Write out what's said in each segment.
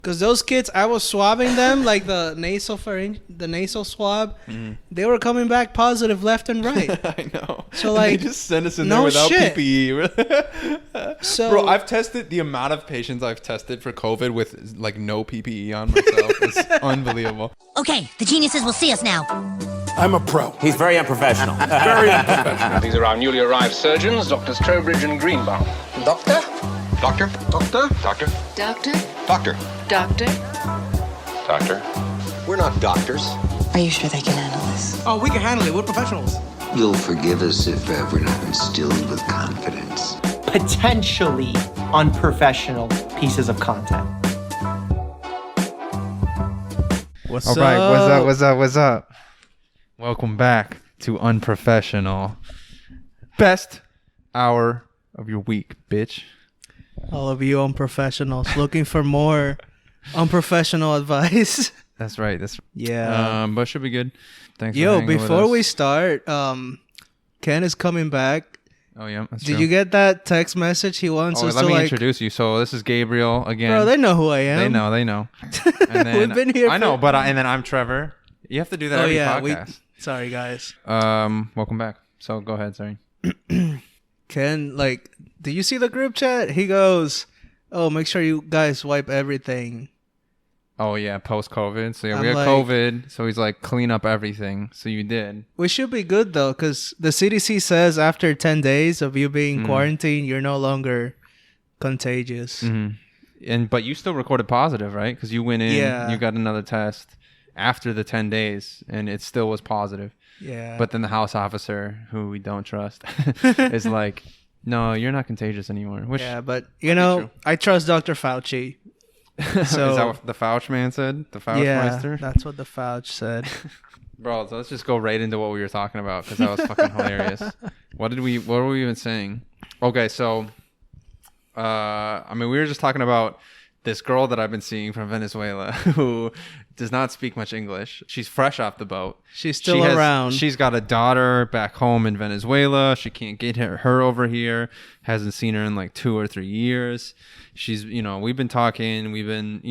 Because those kids, I was swabbing them like the nasal swab. They were coming back positive left and right. I know. So like, they just send us in there without PPE. So, bro, I've tested the amount of patients I've tested for COVID with like no PPE on myself. It's unbelievable. Okay, the geniuses will see us now. I'm a pro. He's very unprofessional. Very unprofessional. These are our newly arrived surgeons, Doctors Trowbridge and Greenbaum. Doctor? Doctor? Doctor? Doctor? Doctor? Doctor? Doctor? Doctor? We're not doctors. Are you sure they can handle this? Oh, we can handle it. We're professionals. You'll forgive us if we're not instilled with confidence. Potentially unprofessional pieces of content. what's All up? right, what's up? Welcome back to Unprofessional. Best hour of your week, bitch. All of you unprofessionals looking for more unprofessional advice. That's right. Yeah. But should be good. Thanks. Yo, for hanging with before us. we start, Ken is coming back. Oh yeah. That's Did true. you get that text message? He wants us let to me like. introduce you. So this is Gabriel again. Bro, they know who I am. They know. And then, We've been here. I know, but and then I'm Trevor. You have to do that every podcast. Sorry, guys. Welcome back. So go ahead, sorry. Ken, like, did you see the group chat? He goes, "Oh, make sure you guys wipe everything." Oh yeah, post COVID. So yeah, I'm we had like- COVID. So he's like, clean up everything. So you did. We should be good though, because the CDC says after 10 days of you being quarantined, you're no longer contagious. But you still recorded positive, right? Because you went in, Yeah. you got another test after the 10 days, and it still was positive. Yeah. But then the house officer, who we don't trust, is like, no, you're not contagious anymore. Which yeah, but you know, true. I trust Dr. Fauci. So is that what the Fauci man said? The Fauci yeah, Meister? that's what the Fauci said. Bro, so let's just go right into what we were talking about, because that was fucking hilarious. What were we even saying? Okay, so I mean, we were just talking about this girl that I've been seeing from Venezuela who does not speak much English. She's fresh off the boat. She's still around. She's got a daughter back home in Venezuela. She can't get her over here. Hasn't seen her in like 2 or 3 years. She's, we've been talking, we've been,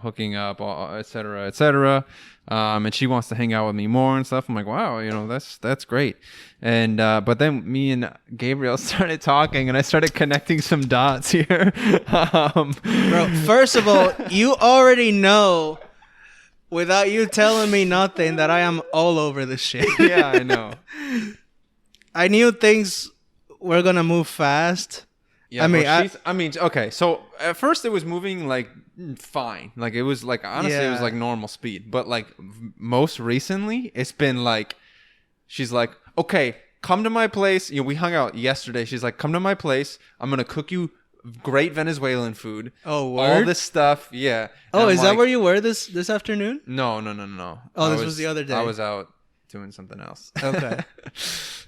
hooking up, et cetera, et cetera. And she wants to hang out with me more and stuff. I'm like, wow, that's great. And but then me and Gabriel started talking, and I started connecting some dots here. Bro, first of all, you already know, without you telling me nothing, that I am all over this shit. Yeah, I know. I knew things were gonna move fast. Yeah, okay. So at first it was moving like fine, like it was like honestly it was like normal speed. But like most recently, it's been like she's like, okay, come to my place. We hung out yesterday. She's like, come to my place. I'm gonna cook you great Venezuelan food. Oh, word? All this stuff. Yeah. Oh, And is I'm that like, where you were this afternoon? No. Oh, this was the other day. I was out doing something else. Okay.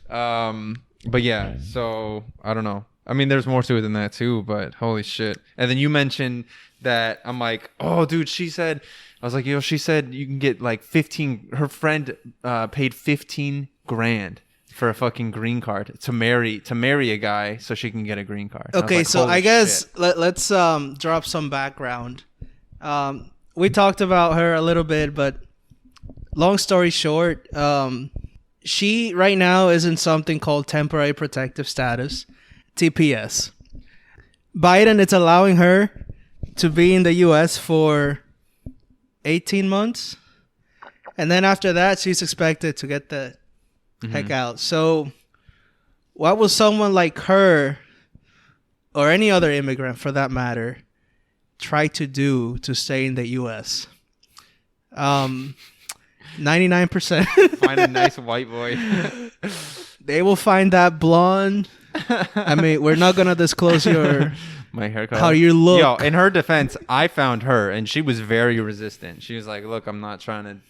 But yeah, so I don't know. I mean, there's more to it than that too, but holy shit. And then you mentioned that. I'm like, oh, dude, she said, I was like, she said you can get like 15, her friend paid 15 grand for a fucking green card to marry a guy so she can get a green card. Okay, like, so I guess let's drop some background. We talked about her a little bit, but long story short, she right now is in something called temporary protective status, TPS. Biden is allowing her to be in the U.S. for 18 months. And then after that, she's expected to get the heck out. So what will someone like her, or any other immigrant for that matter, try to do to stay in the U.S.? 99%. Find a nice white boy. They will find that blonde. I mean, we're not going to disclose my hair color. how you look. Yo, in her defense, I found her and she was very resistant. She was like, look, I'm just trying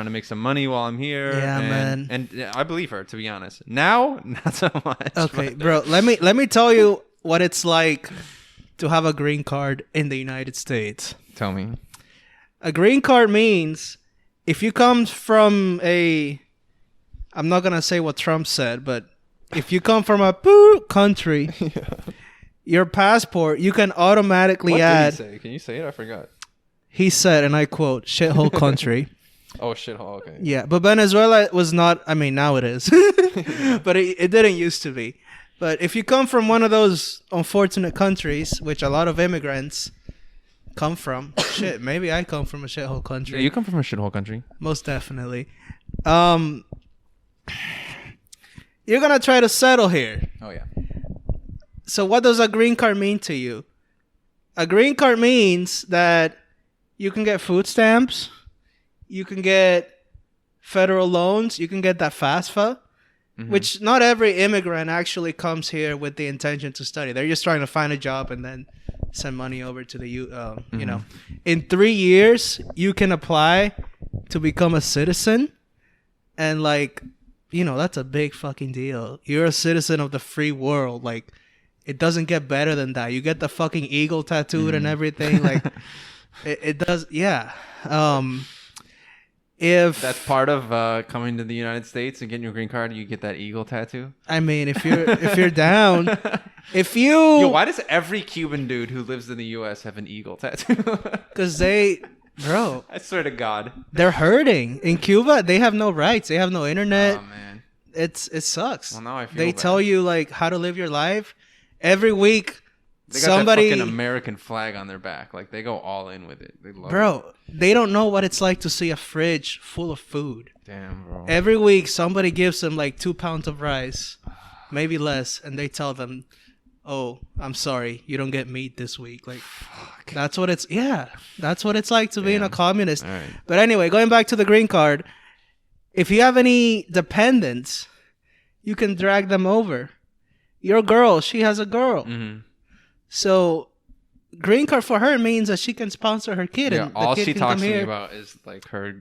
to make some money while I'm here. Yeah, man. And I believe her, to be honest. Now, not so much. Okay, but- bro, let me tell you what it's like to have a green card in the United States. Tell me. A green card means if you come from I'm not going to say what Trump said, but if you come from a country, your passport, you can automatically What add. did he say? Can you say it? I forgot. He said, and I quote, "shithole country." Oh, shithole. Okay. Yeah, but Venezuela was not. I mean, now it is, but it didn't used to be. But if you come from one of those unfortunate countries, which a lot of immigrants come from, shit, maybe I come from a shithole country. Yeah, you come from a shithole country. Most definitely. You're gonna try to settle here. Oh yeah. So what does a green card mean to you? A green card means that you can get food stamps, you can get federal loans, you can get that FAFSA, which not every immigrant actually comes here with the intention to study. They're just trying to find a job and then send money over to the you know. In 3 years, you can apply to become a citizen, and like, you know, that's a big fucking deal. You're a citizen of the free world. Like, it doesn't get better than that. You get the fucking eagle tattooed and everything. Like, it does. Yeah. If That's part of coming to the United States and getting your green card, you get that eagle tattoo. I mean, if you're down, if you Yo, why does every Cuban dude who lives in the U.S. have an eagle tattoo? because they, bro, I swear to God. they're hurting in Cuba. They have no rights. They have no internet. Oh man. It sucks. Well, now I feel they bad. tell you like how to live your life every week. They got Somebody, that fucking American flag on their back. Like they go all in with it. They love it. bro, they don't know what it's like to see a fridge full of food. Damn, bro. Every week, somebody gives them like 2 pounds of rice, maybe less, and they tell them, "Oh, I'm sorry, you don't get meat this week." Like, that's what it's. Yeah, that's what it's like to being a communist. All right. But anyway, going back to the green card, if you have any dependents, you can drag them over. Your girl, she has a girl, so green card for her means that she can sponsor her kid. Yeah, and the all kid she can talks come to me here. about is like her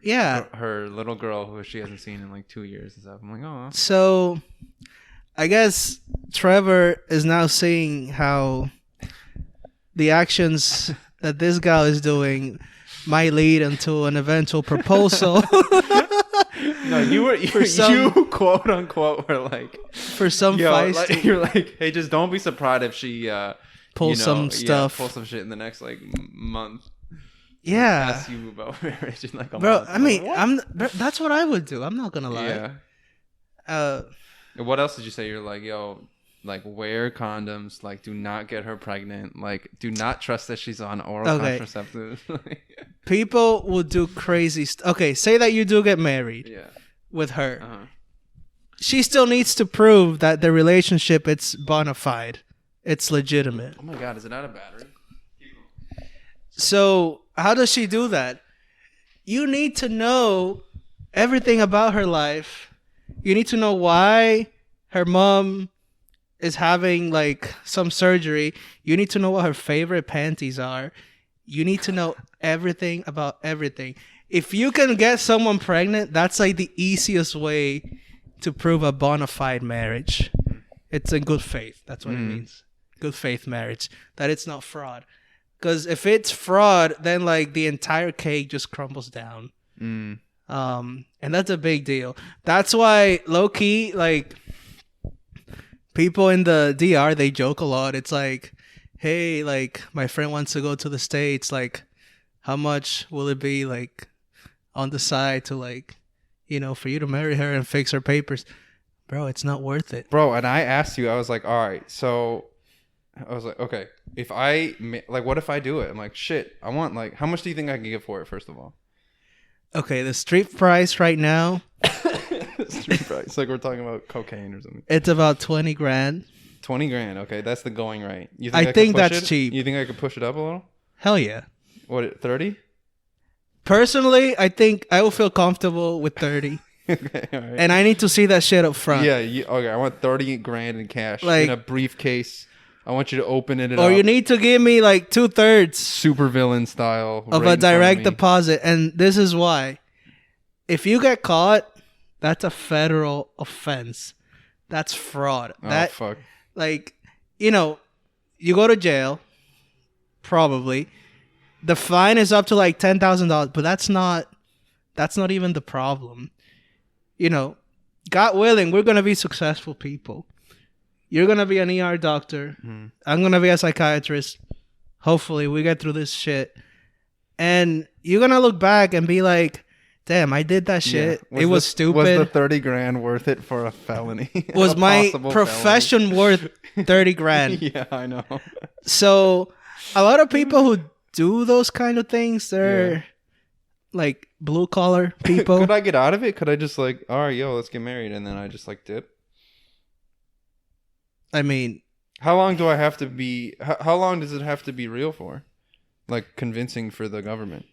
her little girl who she hasn't seen in like 2 years and stuff. I'm like, oh. So, I guess Trevor is now seeing how the actions that this guy is doing might lead into an eventual proposal No, you quote unquote were like for some yo, feisty like, you're like, hey, just don't be surprised if she pull some yeah, stuff. pull some shit in the next like month. Yeah, Ask you about marriage in like a bro. month. I mean, What? that's what I would do. I'm not gonna lie. Yeah. What else did you say? You're like, yo, like wear condoms, like do not get her pregnant, like do not trust that she's on oral contraceptives. People will do crazy stuff. Okay, say that you do get married Yeah. with her. Uh-huh. She still needs to prove that the relationship it's bona fide, it's legitimate. Oh my God, is it not a battery? So how does she do that? You need to know everything about her life. You need to know why her mom is having like some surgery. You need to know what her favorite panties are. You need to know everything about everything. If you can get someone pregnant, that's like the easiest way to prove a bona fide marriage. It's in good faith. That's what it means. Good faith marriage. That it's not fraud. Because if it's fraud, then like the entire cake just crumbles down. And that's a big deal. That's why low key, like people in the DR, they joke a lot. It's like, hey, like my friend wants to go to the States. Like, how much will it be like on the side to like, you know, for you to marry her and fix her papers? Bro, it's not worth it. Bro, and I asked you, I was like, all right, so I was like, okay, if I, like, what if I do it? I'm like, shit, I want, like, how much do you think I can get for it, first of all? Okay, the street price right now, Street price, like we're talking about cocaine or something. it's about 20 grand. 20 grand, okay, that's the going rate. You I could think push that's it? cheap. You think I could push it up a little? Hell yeah. What, 30? Personally, I think I will feel comfortable with 30. Okay, all right. And I need to see that shit up front. Yeah, okay, I want 30 grand in cash Like- in a briefcase. I want you to open it Or up. you need to give me like 2/3 super villain style of right a in front direct me. deposit. And this is why. If you get caught, that's a federal offense. That's fraud. Oh, That fuck. like, you know, you go to jail, probably. The fine is up to like $10,000, but that's not even the problem. You know, God willing, we're gonna be successful people. You're gonna be an ER doctor. I'm gonna be a psychiatrist. Hopefully, we get through this shit. And you're gonna look back and be like, damn, I did that shit. Yeah. It was stupid. Was the 30 grand worth it for a felony? Was A my possible profession worth 30 grand? felony? Yeah, I know. So a lot of people who do those kind of things, they're like blue collar people. Could I get out of it? Could I just like, all right, yo, let's get married, and then I just like dip? I mean, How long do I have to be? How long does it have to be real for? Like convincing for the government?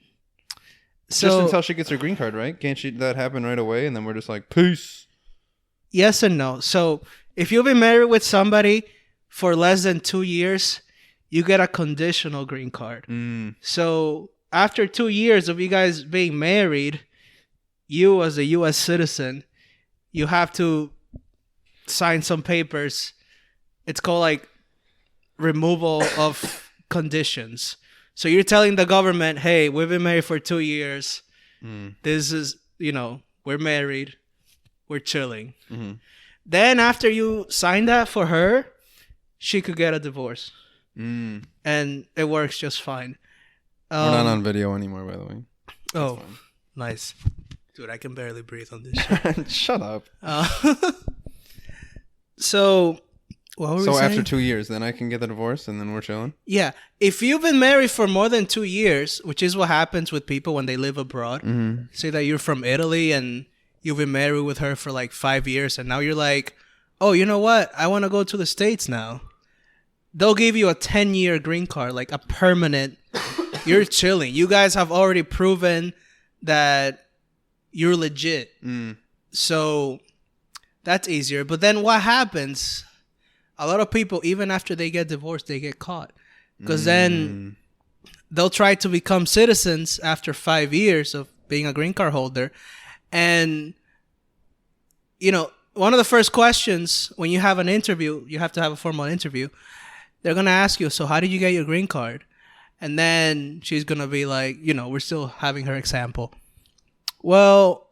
so Just until she gets her green card, right? Can't that happen right away? And then we're just like, peace. yes and no. So if you've been married with somebody for less than 2 years, you get a conditional green card. So after 2 years of you guys being married, you as a U.S. citizen, you have to sign some papers. It's called like removal of conditions. So you're telling the government, hey, we've been married for 2 years. This is, we're married. We're chilling. Then after you sign that for her, she could get a divorce. And it works just fine. We're not on video anymore, by the way. Oh, nice. Dude, I can barely breathe on this shit. Shut up. So, what were we So saying? after 2 years, then I can get the divorce, and then we're chilling. Yeah. If you've been married for more than 2 years, which is what happens with people when they live abroad, say that you're from Italy and you've been married with her for like 5 years, and now you're like, oh, you know what? I want to go to the States now. They'll give you a 10-year green card, like a permanent. You're chilling. You guys have already proven that you're legit. So that's easier. But then what happens? A lot of people, even after they get divorced, they get caught. Because then they'll try to become citizens after 5 years of being a green card holder. And, one of the first questions when you have an interview, you have to have a formal interview. They're going to ask you, so how did you get your green card? And then she's going to be like, we're still having her example. Well,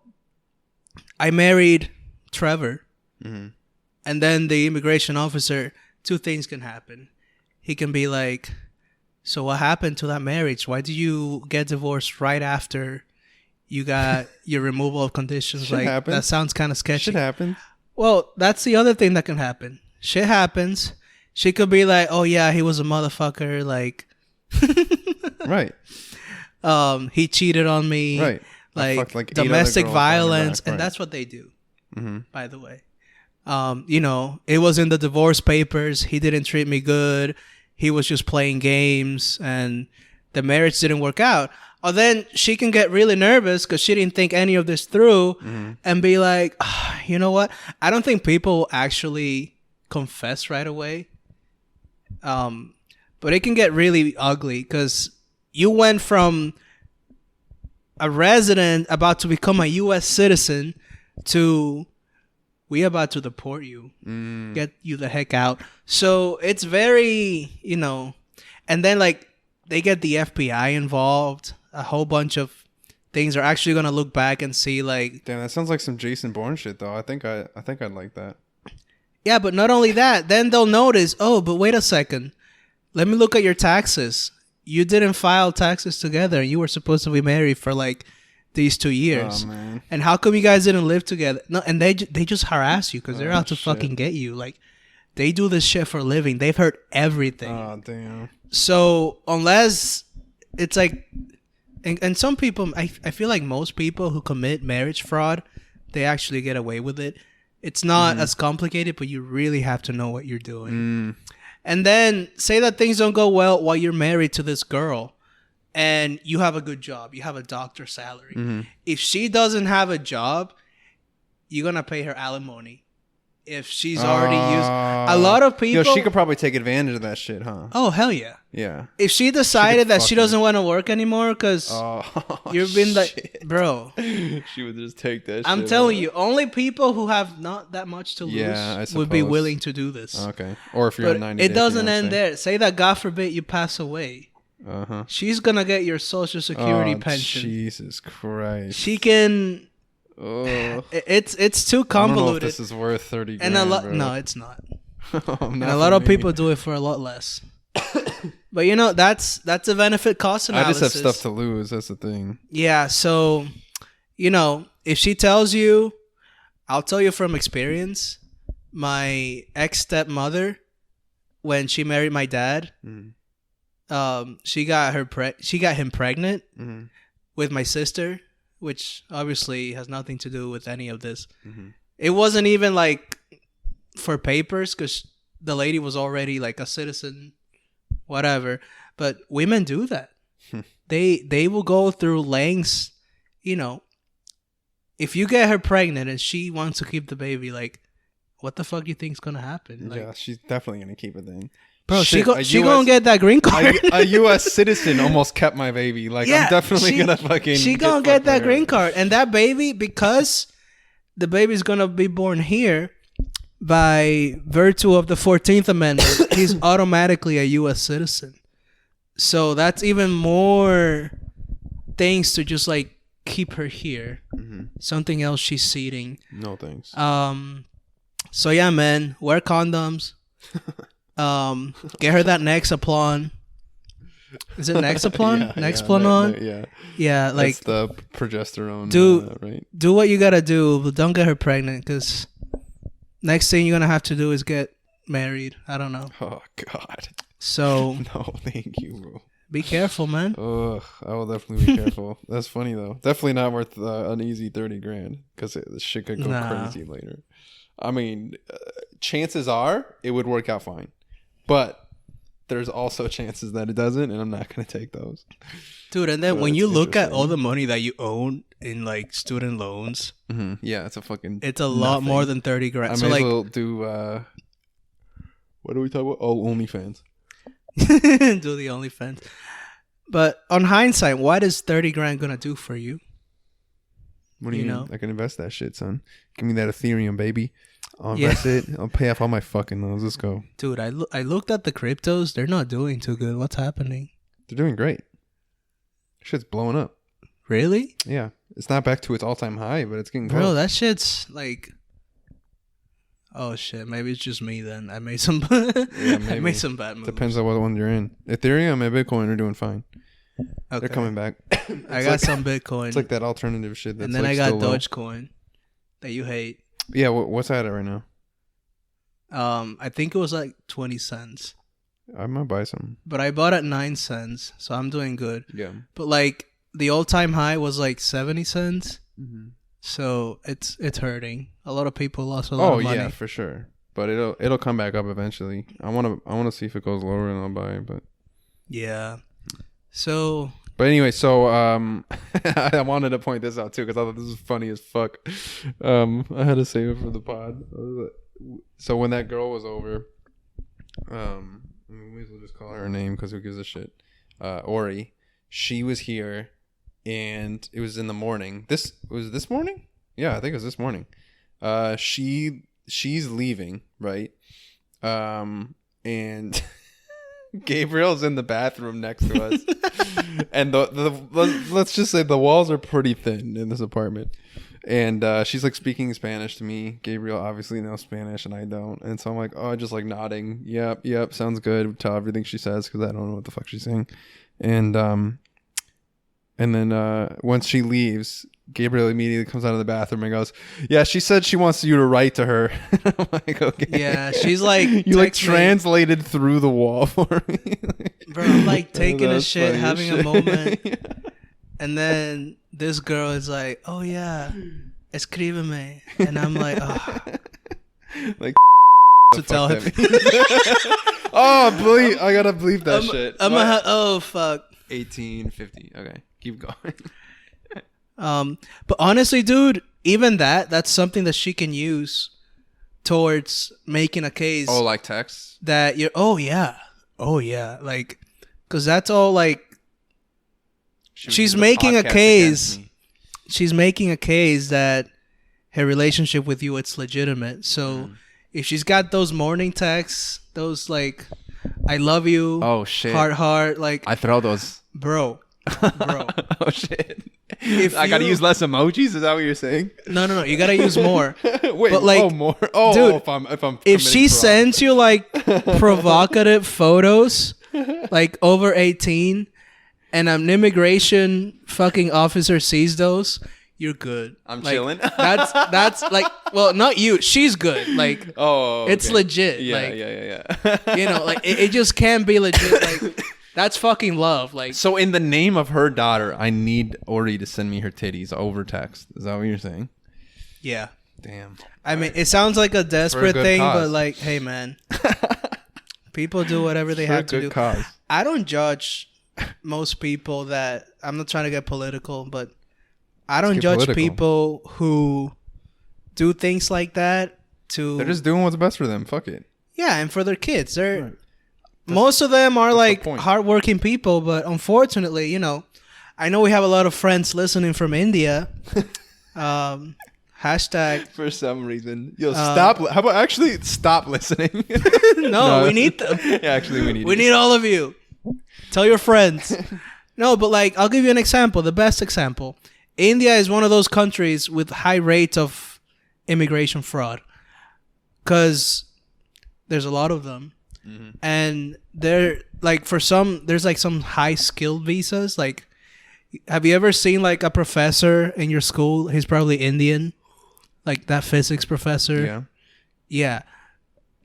I married Trevor. And then the immigration officer, two things can happen. He can be like, so what happened to that marriage? Why did you get divorced right after you got your removal of conditions? Shit happens. That sounds kind of sketchy. Shit happens. Well, that's the other thing that can happen. Shit happens. She could be like, oh yeah, he was a motherfucker. Like, Right. He cheated on me. Right. I Like, fucked, like, 8 other domestic girls behind her violence. back, And right. that's what they do, by the way. It was in the divorce papers. He didn't treat me good. He was just playing games and the marriage didn't work out. Or then she can get really nervous because she didn't think any of this through and be like, you know what? I don't think people will actually confess right away. But it can get really ugly because you went from a resident about to become a U.S. citizen to we about to deport you, get you the heck out. So it's very, and then like they get the FBI involved. A whole bunch of things are actually going to look back and see like, Damn, that sounds like some Jason Bourne shit, though. I think I'd like that. yeah, but not only that, then they'll notice, oh, but wait a second. Let me look at your taxes. You didn't file taxes together and you were supposed to be married for like these 2 years. Oh, man. And how come you guys didn't live together? No, and they just harass you because they're out to shit. fucking get you. Like, they do this shit for a living. They've heard everything. Oh, damn. So unless it's like, and some people, I feel like most people who commit marriage fraud, they actually get away with it. It's not as complicated, but you really have to know what you're doing. And then say that things don't go well while you're married to this girl and you have a good job. You have a doctor's salary. If she doesn't have a job, you're going to pay her alimony. If she's already used... A lot of people... Yo, she could probably take advantage of that shit, huh? Oh, hell yeah. Yeah. If she decided that she fucking- doesn't want to work anymore because you've been like... shit. Bro, She would just take that shit. I'm telling you, only people who have not that much to lose Yeah, I would be suppose. willing to do this. Okay. Or if you're But a 90 it doesn't end there. Say that God forbid you pass away. Uh-huh. She's gonna get your social security Oh, pension. Jesus Christ. She can. Ugh. It's too I don't know if convoluted, this is worth 30 and grand, a lot. bro. No, it's not. Not And a for lot of me. people do it for a lot less. But that's a benefit cost I analysis. just have stuff to lose. That's the thing. Yeah, so if she tells you, I'll tell you from experience. My ex-stepmother, when she married my dad, she got him pregnant with my sister, which obviously has nothing to do with any of this. It wasn't even like for papers because the lady was already like a citizen, whatever. But women do that. They will go through lengths, if you get her pregnant and she wants to keep the baby, like, what the fuck do you think's gonna happen? Like, yeah, she's definitely gonna keep it then. Bro, she gonna get that green card. A U.S. citizen almost kept my baby. Like, yeah, I'm definitely gonna fucking. She gonna get that green card, and that baby, because the baby's gonna be born here by virtue of the 14th Amendment, he's automatically a U.S. citizen. So that's even more things to just like keep her here. Something else she's seeding. No thanks. So yeah, man, wear condoms. Get her that Nexaplon. Is it Nexaplon? Nexplanon? Yeah, like that's the progesterone. Right? Do what you gotta do, but don't get her pregnant, because next thing you're gonna have to do is get married. I don't know. Oh God. So no, thank you, bro. Be careful, man. Ugh, I will definitely be careful. That's funny though. Definitely not worth an easy 30 grand because this shit could go crazy later. I mean, chances are it would work out fine, but there's also chances that it doesn't, and I'm not gonna take those. Dude, and then when you look at all the money that you own in like student loans, yeah, it's a lot more than 30 grand. I so may like, as well do what are we talking about? Oh, OnlyFans. Do the OnlyFans. But on hindsight, what is 30 grand gonna do for you? What do you mean? I can invest that shit, son. Give me that Ethereum, baby. I'll invest it. I'll pay off all my fucking loans. Let's go. Dude, I looked at the cryptos. They're not doing too good. What's happening? They're doing great. Shit's blowing up. Really? Yeah. It's not back to its all-time high, but it's getting close. Bro, that shit's like... Oh, shit. Maybe it's just me then. I made some I made some bad moves. Depends on what one you're in. Ethereum and Bitcoin are doing fine. Okay. They're coming back. I got some Bitcoin. It's like that alternative shit. That's and then like I got Dogecoin that you hate. Yeah, what's that at right now? I think it was like 20 cents. I might buy some. But I bought at 9 cents, so I'm doing good. Yeah. But like the all-time high was like 70 cents. So it's hurting. A lot of people lost a lot of money. Oh yeah, for sure. But it'll come back up eventually. I want to see if it goes lower and I'll buy it, but yeah. So but anyway, so I wanted to point this out too because I thought this was funny as fuck. I had to save it for the pod. So when that girl was over, we may as well just call her name because who gives a shit? Ori, she was here, and it was in the morning. This morning? Yeah, I think it was this morning. She's leaving, right? And Gabriel's in the bathroom next to us. And let's just say the walls are pretty thin in this apartment. And she's like speaking Spanish to me. Gabriel obviously knows Spanish and I don't. And so I'm like, oh, just like nodding. Yep, sounds good. Tell everything she says because I don't know what the fuck she's saying. And then once she leaves, Gabriel immediately comes out of the bathroom and goes, yeah, she said she wants you to write to her. I'm like, okay. Yeah, she's like... You like translated through the wall for me. Bro, I'm like taking a shit, having a moment. Yeah. And then this girl is like, oh yeah, escríbeme. And I'm like, oh. Like, to tell him. Oh, I gotta bleep that shit. Oh, fuck. 1850. Okay, keep going. But honestly, dude, even that's something that she can use towards making a case. Oh, like text? That you're, oh yeah. Like, because that's all like, she's making a case. She's making a case that her relationship with you, it's legitimate. So if she's got those morning texts, those like, I love you. Oh shit. Heart. Like, I throw those. Bro. Oh shit. I gotta use less emojis. Is that what you're saying? No. You gotta use more. Wait, but like, more. Oh, dude, if I'm if she sends you like provocative photos, like over 18, and an immigration fucking officer sees those, you're good. I'm like, chilling. That's like, well, not you. She's good. Like, it's okay. legit. Yeah, like, yeah. you know, like it just can't be legit. Like, that's fucking love. Like, So in the name of her daughter, I need Ori to send me her titties over text. Is that what you're saying? yeah. Damn. I mean, it sounds like a desperate good thing, cause. but like, hey, man, people do whatever they For a have to good do. cause. I don't judge most people that. I'm not trying to get political, but I don't get judge political. people who do things like that to. They're just doing what's best for them. Fuck it. yeah, and for their kids, they're most of them are the like point. hardworking people, but unfortunately, you know, I know we have a lot of friends listening from India. Hashtag For some reason. Yo, stop. How about actually stop listening? no, we need them. Yeah, actually, we need We you. need all of you. Tell your friends. No, but like, I'll give you an example. The best example. India is one of those countries with high rates of immigration fraud. Because there's a lot of them. And they're like, for some, there's like some high skilled visas. Like, have you ever seen like a professor in your school? He's probably Indian. Like that physics professor. Yeah. Yeah.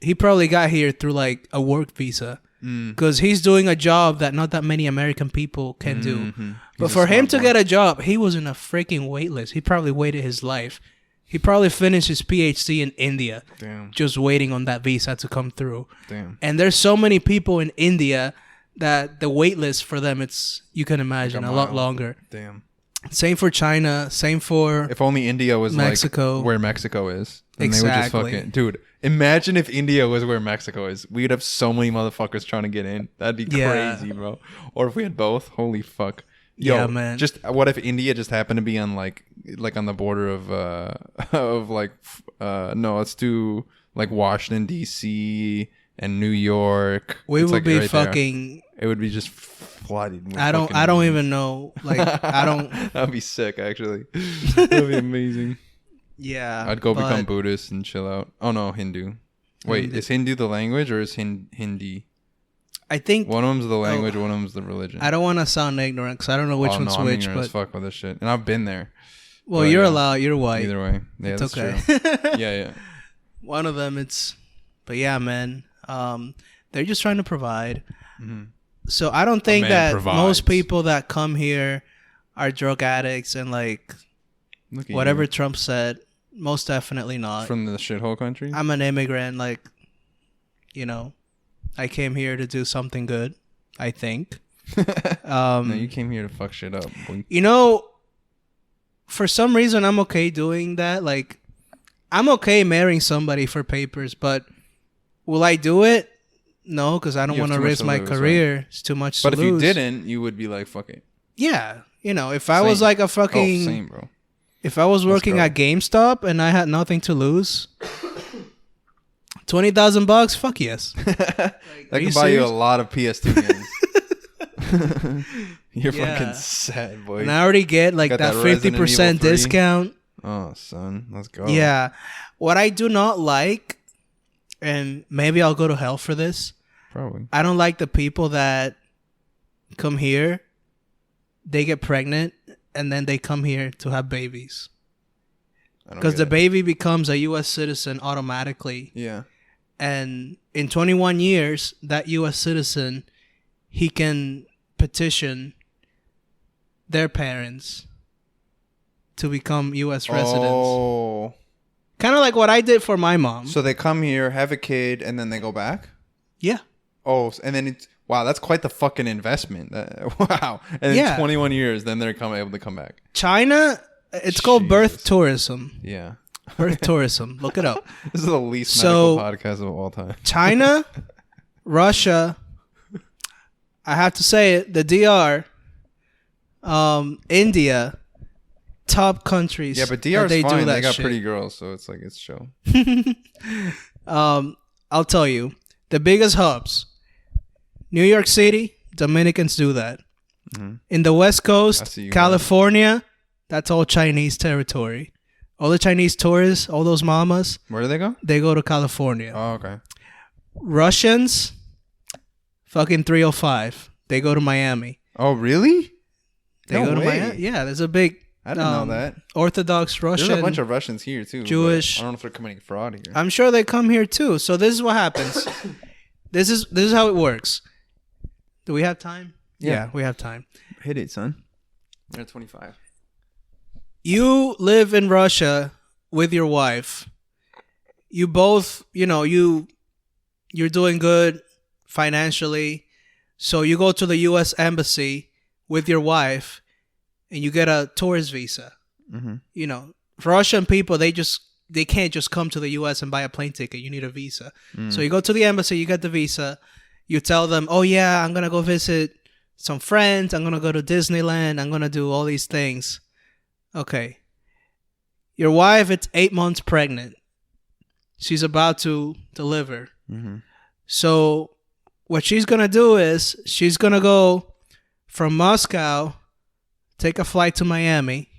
He probably got here through like a work visa. Because he's doing a job that not that many American people can do. But for him to get a job, he was in a freaking wait list. He probably waited his life. He probably finished his PhD in India. Damn. Just waiting on that visa to come through. Damn. And there's so many people in India that the wait list for them, it's, you can imagine, Like a a lot mile. longer. Damn. Same for China. Same for... If only India was Mexico. like where Mexico is. Then Exactly. They would just fucking... Dude, imagine if India was where Mexico is. We'd have so many motherfuckers trying to get in. That'd be Yeah. crazy, bro. Or if we had both. Holy fuck. Yo, Yeah, man. Just what if India just happened to be on like on the border of no, let's do like Washington DC and New York. We It's, would like, be right there. fucking... It would be just flooded. with I don't fucking- even know. Like, I don't... That'd be sick, actually. That'd be amazing. Yeah. I'd go become but- Buddhist and chill out. Oh no, Hindu. Wait, Hindu. is Hindu the language or is Hindi? I think... One of them's the language, one of them's the religion. I don't want to sound ignorant because I don't know which oh, one's no, I'm which, ignorant as but... fuck with this shit. And I've been there. Well, but you're yeah. allowed. You're white. Either way. Yeah, It's that's okay. true. Yeah. One of them, it's... But yeah, man. They're just trying to provide. So I don't think man that provides. most people that come here are drug addicts and like Look at whatever you. Trump said. Most definitely not. From the shithole country? I'm an immigrant. Like, you know, I came here to do something good, I think. No, you came here to fuck shit up. Boy. You know, for some reason, I'm okay doing that. Like, I'm okay marrying somebody for papers, but will I do it? No, because I don't You have want to too much risk to my lose, career. It's too much But to if you lose. didn't, you would be like, fuck it. Yeah. You know, if I was Same. like a fucking... Oh, same, bro. If I was working go. at GameStop and I had nothing to lose... $20,000? Fuck yes. That are you can buy you a serious? lot of PS2 games. You're Yeah. fucking sad, boy. And I already get like Got that that Resident Evil 50% 3. discount. Oh, son. Let's go. Yeah. What I do not like, and maybe I'll go to hell for this, Probably. I don't like the people that come here, they get pregnant, and then they come here to have babies. I don't Because get the it. baby becomes a U.S. citizen automatically. Yeah. And in 21 years, that U.S. citizen, he can petition their parents to become U.S. residents. Oh. Kind of like what I did for my mom. So they come here, have a kid, and then they go back? Yeah. Oh, and then it's... Wow, that's quite the fucking investment. Wow. And in Yeah. 21 years, then they're able to come back. China, it's called birth Jesus. tourism. Yeah. Birth tourism. Look it up. This is the least So- medical podcast of all time. China, Russia, I have to say it, the DR, India, top countries. Yeah, but that DR's they fine. do that They got shit. pretty girls, so it's like, it's chill. I'll tell you, the biggest hubs, New York City, Dominicans do that. In the West I Coast, see you California, that's all Chinese territory. All the Chinese tourists, all those mamas, Where do they go? they go to California. Oh, okay. Russians, fucking 305. They go to Miami. Oh, really? They No go to way. Miami. Yeah, there's a big. I didn't know that. Orthodox Russian. There's a bunch of Russians here too. but Jewish. I don't know if they're committing fraud here. I'm sure they come here too. So this is what happens. This is how it works. Do we have time? Yeah, we have time. Hit it, son. They're 25. You live in Russia with your wife. You both, you're doing good financially. So you go to the U.S. Embassy with your wife and you get a tourist visa. Mm-hmm. Russian people, they can't just come to the U.S. and buy a plane ticket. You need a visa. So you go to the embassy, you get the visa. You tell them, oh yeah, I'm going to go visit some friends. I'm going to go to Disneyland. I'm going to do all these things. Okay. Your wife, it's 8 months pregnant. She's about to deliver. Mm-hmm. So what she's going to do is she's going to go from Moscow, take a flight to Miami,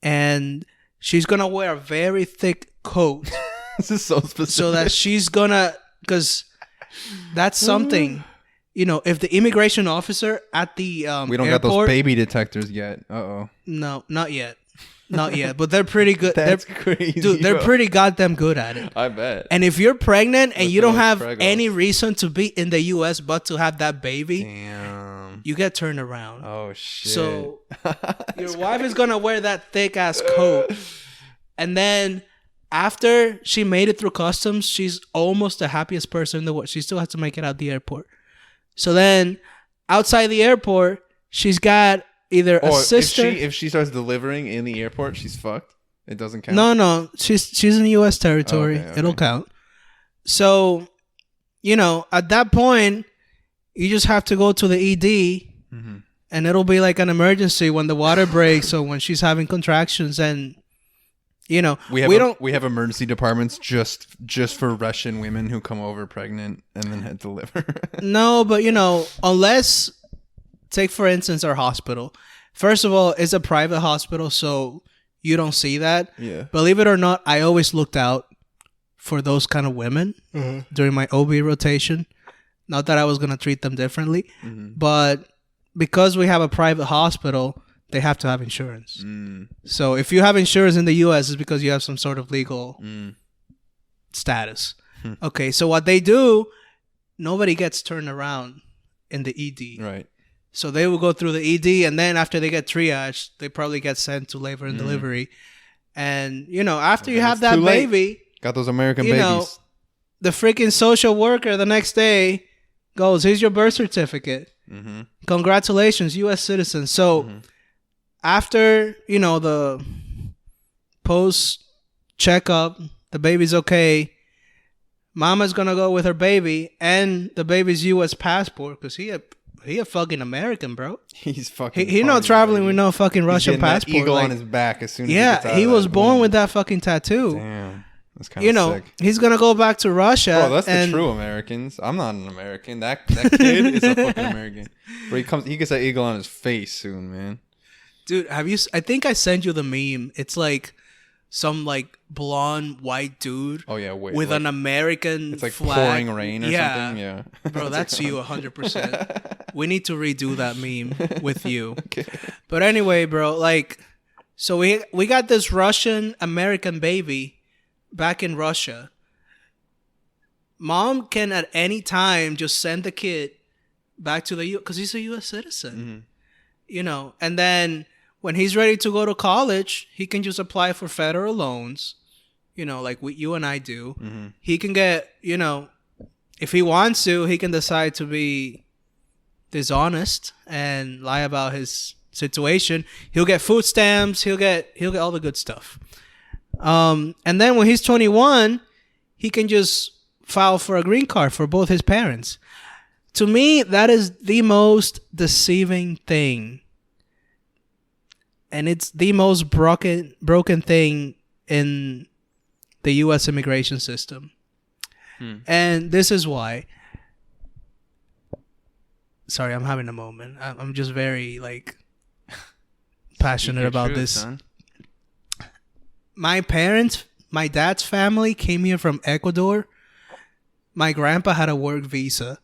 and she's going to wear a very thick coat. This is so specific. So that she's going to, because that's something, if the immigration officer at the we don't airport, got those baby detectors yet. Uh-oh. No, not yet. Not yet, but they're pretty good. That's crazy. Dude, they're bro. pretty goddamn good at it. I bet. And if you're pregnant and With you don't those have pregos. any reason to be in the U.S. but to have that baby, Damn. you get turned around. Oh, shit. So your wife is going to wear that thick ass coat. And then after she made it through customs, she's almost the happiest person in the world. She still has to make it out the airport. So then outside the airport, she's got either a sister. If she starts delivering in the airport, she's fucked. It doesn't count. No, she's in U.S. territory. Okay. It'll count. So, at that point, you just have to go to the ED, and it'll be like an emergency when the water breaks or when she's having contractions, and we have emergency departments just for Russian women who come over pregnant and then had to deliver. No, but unless, take for instance our hospital. First of all, it's a private hospital, so you don't see that. Yeah. Believe it or not, I always looked out for those kind of women during my OB rotation. Not that I was going to treat them differently, but because we have a private hospital, they have to have insurance. So if you have insurance in the U.S., it's because you have some sort of legal status. Okay, so what they do, nobody gets turned around in the ED. Right. So they will go through the ED, and then after they get triaged, they probably get sent to labor and delivery. And, after you have that baby, got those American babies. The freaking social worker the next day goes, here's your birth certificate. Congratulations, U.S. citizen. So after, the post checkup, the baby's okay. Mama's going to go with her baby and the baby's U.S. passport because he a fucking American, bro. He's fucking. He not traveling with no fucking Russian passport. That eagle on his back as soon as he was born with that fucking tattoo. Damn, that's kind of sick. He's gonna go back to Russia. Bro, that's the true Americans. I'm not an American. That kid is a fucking American. Bro, he gets that eagle on his face soon, man. Dude, I think I sent you the meme. It's like some like blonde white dude. Oh yeah, wait, with an American. It's like flag. pouring rain or something. Yeah, bro, that's you 100%. We need to redo that meme with you. Okay. But anyway, bro, so we got this Russian American baby back in Russia. Mom can at any time just send the kid back to the U.S. because he's a U.S. citizen. And then when he's ready to go to college, he can just apply for federal loans, like you and I do. He can get, if he wants to, he can decide to be dishonest and lie about his situation. He'll get food stamps. He'll get all the good stuff. And then when he's 21, he can just file for a green card for both his parents. To me, that is the most deceiving thing. And it's the most broken thing in the U.S. immigration system. And this is why. Sorry, I'm having a moment. I'm just very, passionate about this. Son. My dad's family came here from Ecuador. My grandpa had a work visa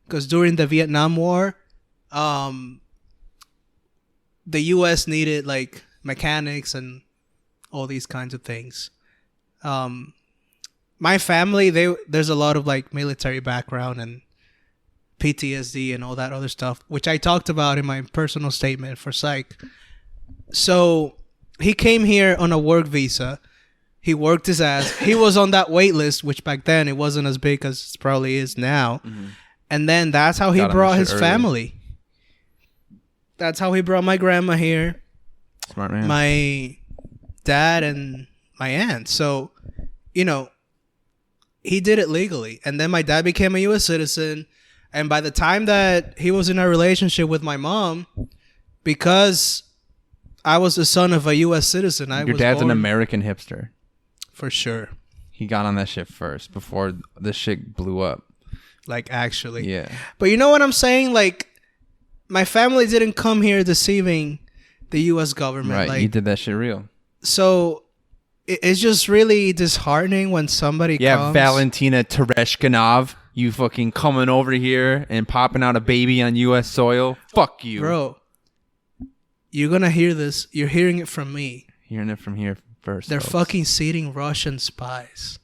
because during the Vietnam War, the U.S. needed like mechanics and all these kinds of things. My family, there's a lot of like military background and PTSD and all that other stuff, which I talked about in my personal statement for Psych. So he came here on a work visa. He worked his ass. He was on that wait list, which back then it wasn't as big as it probably is now. Mm-hmm. And then that's how he brought his family. That's how he brought my grandma here. Smart man. My dad and my aunt. So, you know, he did it legally. And then my dad became a U.S. citizen. And by the time that he was in a relationship with my mom, because I was the son of a U.S. citizen, Your dad's an American hipster. For sure. He got on that shit first before the shit blew up. Like, actually. Yeah. But you know what I'm saying? Like, my family didn't come here deceiving the U.S. government. Right. Like, You did that shit real. So it's just really disheartening when somebody comes. Valentina Tereshkanov, you fucking coming over here and popping out a baby on U.S. soil. Fuck you. Bro, you're going to hear this. You're hearing it from me. Hearing it from here first. They're folks. fucking seeding Russian spies.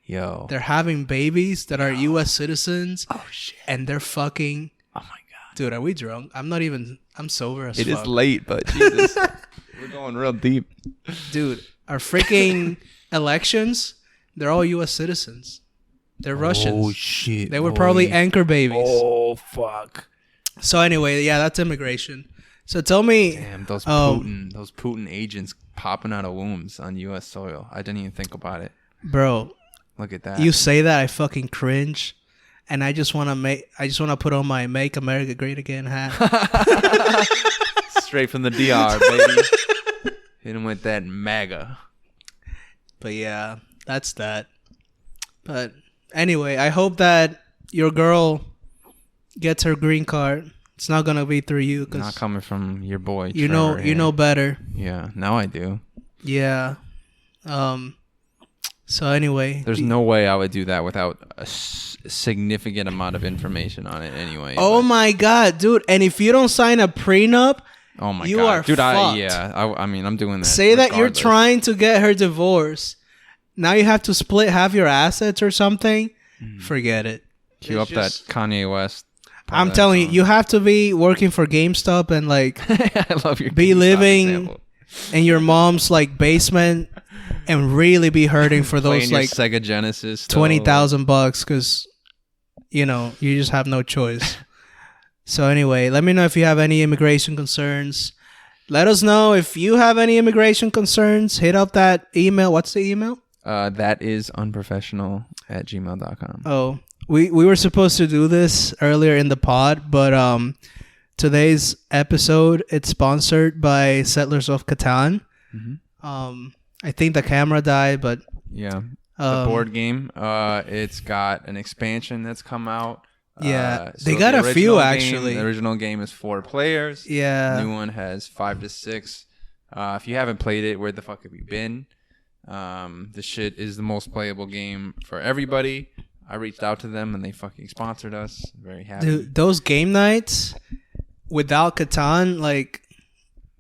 Yo. They're having babies that are U.S. citizens. Oh, shit. And they're fucking... Oh, my God. Dude, are we drunk? I'm sober as fuck. It is late, but Jesus. We're going real deep. Dude, our freaking elections, they're all U.S. citizens. They're Russians. Oh, shit. They were probably anchor babies. Oh, fuck. So anyway, yeah, that's immigration. So tell me... Damn, those Putin agents popping out of wombs on U.S. soil. I didn't even think about it. Bro... Look at that. You say that, I fucking cringe, and I just want to put on my "Make America Great Again" hat. Straight from the DR, baby. Hit him with that MAGA. But yeah, that's that. But anyway, I hope that your girl gets her green card. It's not gonna be through you, cause not coming from your boy. You Trevor, you know better. Yeah, now I do. Yeah. So anyway, there's no way I would do that without a significant amount of information on it anyway. Oh my God, dude. And if you don't sign a prenup, oh my you God, are dude, fucked. I mean, I'm doing that. Say regardless. that you're trying to get her divorced. Now you have to split half your assets or something. Forget it. Cue up that Kanye West. I'm telling you, you have to be working for GameStop and like I love your be GameStop living example. in your mom's like basement and really be hurting for those like Sega Genesis $20,000 because you know you just have no choice. So anyway, let me know if you have any immigration concerns. Let us know if you have any immigration concerns. Hit up that email. What's the email? thatisunprofessional@gmail.com. Oh, we were supposed to do this earlier in the pod, but today's episode it's sponsored by Settlers of Catan. Mm-hmm. I think the camera died, but yeah, the board game. It's got an expansion that's come out. Yeah, they got a few actually. The original game is 4 players. Yeah, the new one has 5 to 6. If you haven't played it, where the fuck have you been? This shit is the most playable game for everybody. I reached out to them and they fucking sponsored us. Very happy. Dude, those game nights without Catan, like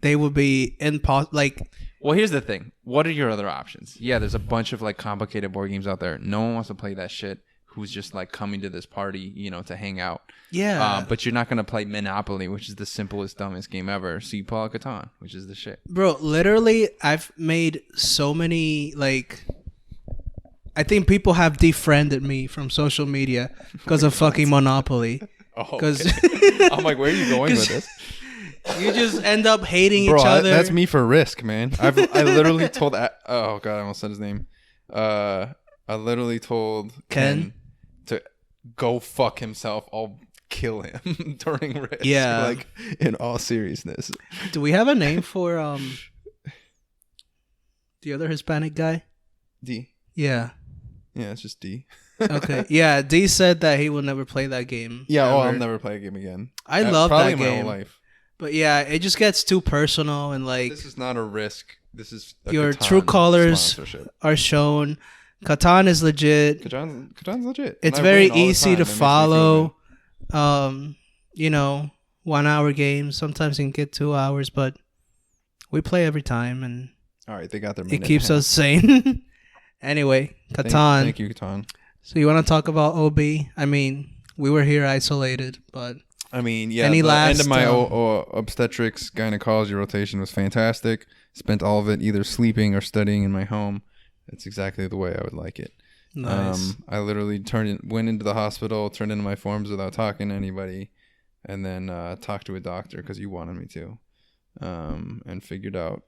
they would be impossible. Like, well, here's the thing. What are your other options? Yeah, there's a bunch of like complicated board games out there. No one wants to play that shit. Who's just like coming to this party, you know, to hang out. Yeah. But you're not gonna play Monopoly, which is the simplest, dumbest game ever. So you pull out Catan, which is the shit. Bro, literally, I've made so many like. I think people have defriended me from social media because of fucking Monopoly. Oh, okay. I'm like, where are you going with this? You just end up hating Bro, each other. That's me for Risk, man. I literally told. Oh god, I almost said his name. I literally told Ken to go fuck himself. I'll kill him during Risk. Yeah, like in all seriousness. Do we have a name for the other Hispanic guy? D. Yeah. Yeah, it's just D. Okay. Yeah, D said that he will never play that game. Yeah, ever. I'll never play a game again. I love that game. My whole life. But yeah, it just gets too personal and like... This is not a Risk. This is a your Catan true colors are shown. Catan is legit. Catan's legit. It's very easy to follow. You know, 1 hour games. Sometimes it can get 2 hours, but we play every time, and All right, they got their it minute keeps and a us sane. Anyway, half. Catan. Thank you, Catan. So you want to talk about OB? I mean, we were here isolated, but I mean, yeah, Any the end of last, my obstetrics gynecology rotation was fantastic. Spent all of it either sleeping or studying in my home. It's exactly the way I would like it. nice. I literally went into the hospital, turned in my forms without talking to anybody, and then talked to a doctor because you wanted me to, and figured out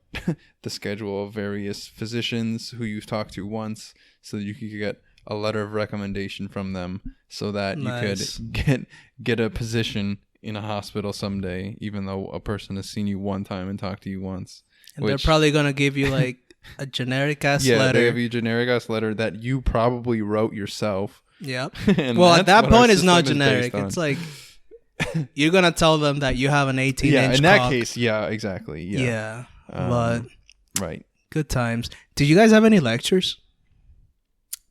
the schedule of various physicians who you've talked to once, so that you could get a letter of recommendation from them, so that Nice. you could get a position in a hospital someday, even though a person has seen you one time and talked to you once. And they're probably gonna give you like a generic ass letter. They give you a generic ass letter that you probably wrote yourself. Yep. And Well, at that's that what our point, it's not system is based generic. on. It's like you're gonna tell them that you have an 18-inch yeah, in cock. that case, yeah, exactly. Yeah. But Right. good times. Did you guys have any lectures?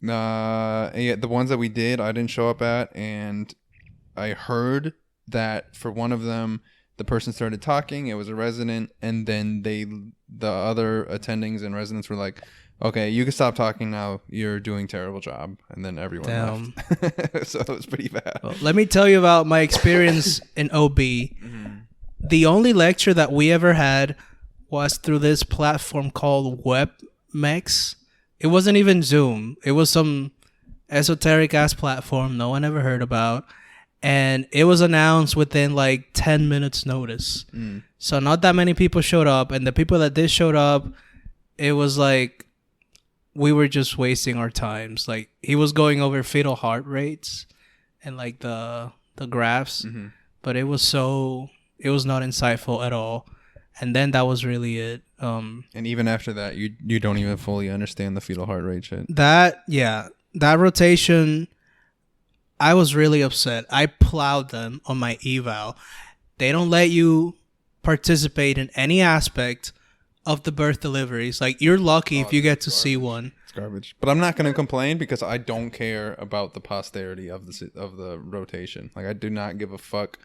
Yeah, the ones that we did, I didn't show up at, and I heard that for one of them, the person started talking. It was a resident, and then the other attendings and residents were like, "Okay, you can stop talking now. You're doing a terrible job." And then everyone left. So it was pretty bad. Well, let me tell you about my experience in OB. The only lecture that we ever had was through this platform called WebMex. It wasn't even Zoom. It was some esoteric ass platform no one ever heard about. And it was announced within like 10 minutes notice. So not that many people showed up. And the people that did showed up, it was like we were just wasting our times. Like he was going over fetal heart rates and like the graphs. But it was not insightful at all. And then that was really it. And even after that, you don't even fully understand the fetal heart rate shit. That rotation, I was really upset. I plowed them on my eval. They don't let you participate in any aspect of the birth deliveries. Like you're lucky if you get to see one. It's garbage. But I'm not going to complain because I don't care about the posterity of the rotation. Like I do not give a fuck.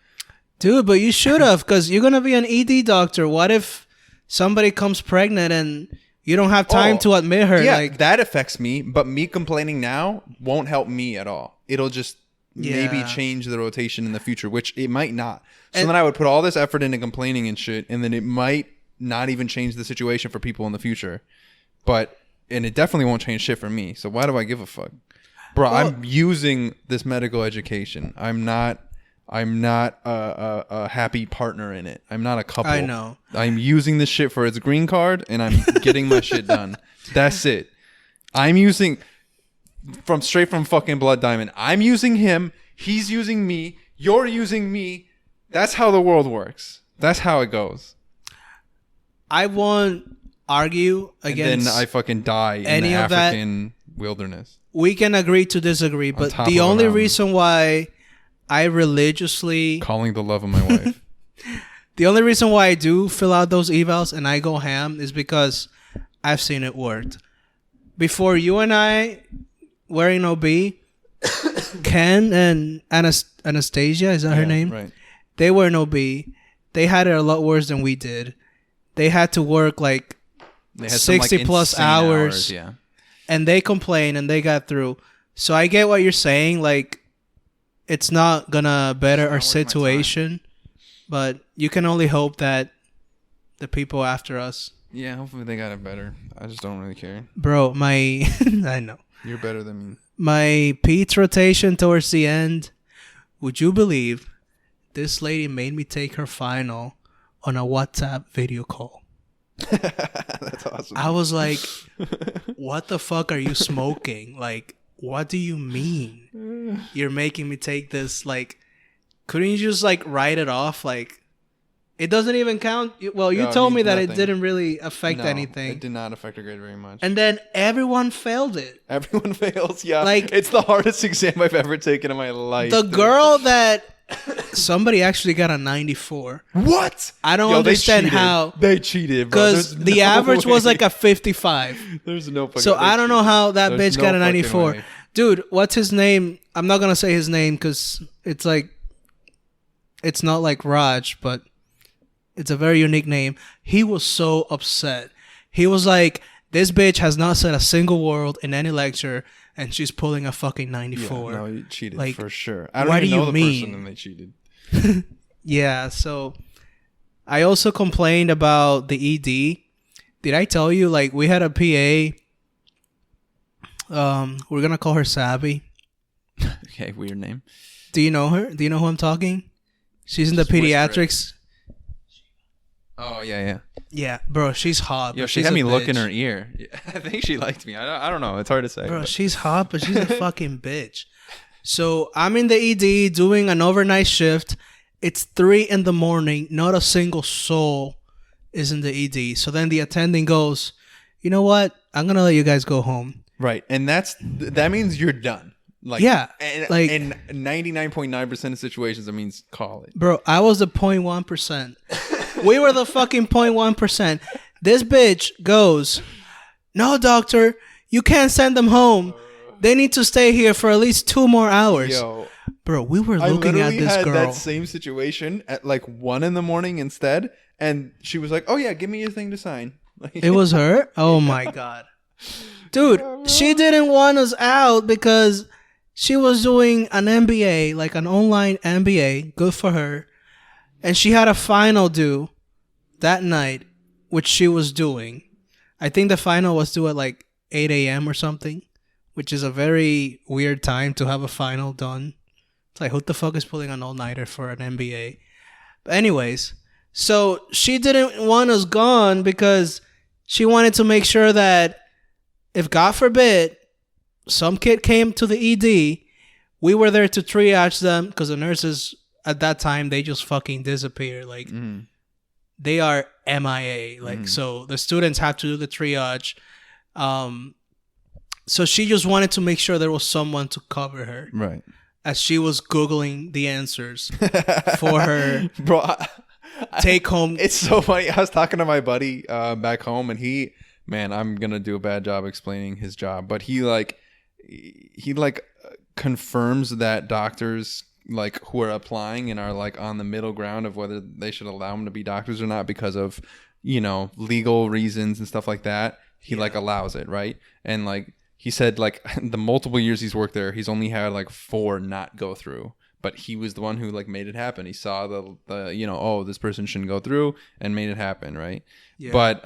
Dude, but you should have, because you're going to be an ED doctor. What if somebody comes pregnant and you don't have time to admit her? Yeah, like that affects me, but me complaining now won't help me at all. It'll just maybe change the rotation in the future, which it might not. So then I would put all this effort into complaining and shit, and then it might not even change the situation for people in the future. And it definitely won't change shit for me. So why do I give a fuck? Bro, I'm using this medical education. I'm not a happy partner in it. I'm not a couple. I know. I'm using this shit for its green card, and I'm getting my shit done. That's it. I'm using straight from fucking Blood Diamond. I'm using him. He's using me. You're using me. That's how the world works. That's how it goes. I won't argue against And then I fucking die in any the of that. African wilderness. We can agree to disagree, but top the of a only mountain. reason why I religiously... Calling the love of my wife. The only reason why I do fill out those evals and I go ham is because I've seen it worked. Before you and I were in OB, Ken and Anastasia, is that her name? Right. They were in OB. They had it a lot worse than we did. They had to work like They had 60 some, plus insane hours. Yeah. And they complained and they got through. So I get what you're saying. Like, it's not gonna better our situation, but you can only hope that the people after us. Yeah, hopefully they got it better. I just don't really care. Bro, my I know. You're better than me. My Pete's rotation towards the end, would you believe this lady made me take her final on a WhatsApp video call? That's awesome. I was like, what the fuck are you smoking? Like, what do you mean? You're making me take this, like, couldn't you just, like, write it off? Like, it doesn't even count. Well, you No, it told me means that it nothing. didn't really affect No, anything. It did not affect her grade very much. And then everyone failed it. Everyone fails, yeah. Like- it's the hardest exam I've ever taken in my life. The dude. girl that somebody actually got a 94. What? I don't Yo, they understand cheated. how. They cheated, bro. Because There's the no average was way. like a 55. There's no fucking So they I don't know cheated. how that There's bitch got a no fucking 94. way. Dude, what's his name? I'm not going to say his name because it's like It's not like Raj, but it's a very unique name. He was so upset. He was like, this bitch has not said a single word in any lecture, and she's pulling a fucking 94. Yeah, no, you cheated Like, for sure. I don't what even do know you the mean? person and they cheated. Yeah, so I also complained about the ED. Did I tell you, like, we had a PA, we're gonna call her Savvy. Okay, weird name. Do you know her? Do you know who I'm talking? She's in the Just whisper it. pediatrics. Oh, yeah. Yeah, bro, she's hot. Yo, but she she's had a me look in bitch. her ear. I think she liked me. I don't know. It's hard to say. Bro, but- she's hot, but she's a fucking bitch. So I'm in the ED doing an overnight shift. It's 3 a.m. Not a single soul is in the ED. So then the attending goes, you know what? I'm gonna let you guys go home. Right, and that means you're done. Like, Yeah, and, like- in 99.9% of situations, that means call it. Bro, I was the 0.1%. We were the fucking 0.1%. This bitch goes, no, doctor, you can't send them home. They need to stay here for at least 2 more hours. Yo, Bro, we were I looking at literally this had girl. that same situation at like 1 a.m. instead, and she was like, "Oh yeah, give me your thing to sign." Like, It was her? Oh my God. Dude, she didn't want us out because she was doing an MBA, like an online MBA. Good for her. And she had a final due that night, which she was doing. I think the final was due at like 8 a.m. or something, which is a very weird time to have a final done. It's like, who the fuck is pulling an all-nighter for an MBA? But anyways, so she didn't want us gone because she wanted to make sure that if, God forbid, some kid came to the ED, we were there to triage them because the nurses at that time, they just fucking disappear. Like, they are MIA. Like, so the students have to do the triage. So she just wanted to make sure there was someone to cover her. right, As she was Googling the answers for her bro. take home. It's so funny. I was talking to my buddy back home, and I'm gonna do a bad job explaining his job, but he confirms that doctors like who are applying and are like on the middle ground of whether they should allow them to be doctors or not because of, you know, legal reasons and stuff like that. He like allows it, right? And like he said, like the multiple years he's worked there, he's only had like 4 not go through. But he was the one who like made it happen. He saw the you know, oh, this person shouldn't go through, and made it happen, right? Yeah. But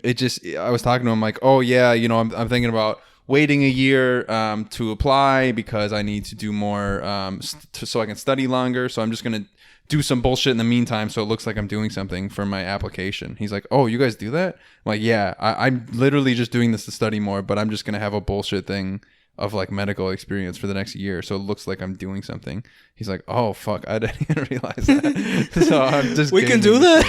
it just, I was talking to him like, oh yeah, you know, I'm thinking about waiting a year to apply because I need to do more so I can study longer. So I'm just gonna do some bullshit in the meantime, so it looks like I'm doing something for my application. He's like, oh, you guys do that? I'm like, yeah, I'm literally just doing this to study more, but I'm just gonna have a bullshit thing of like medical experience for the next year, so it looks like I'm doing something. He's like, oh fuck, I didn't even realize that. So I'm just We can do that?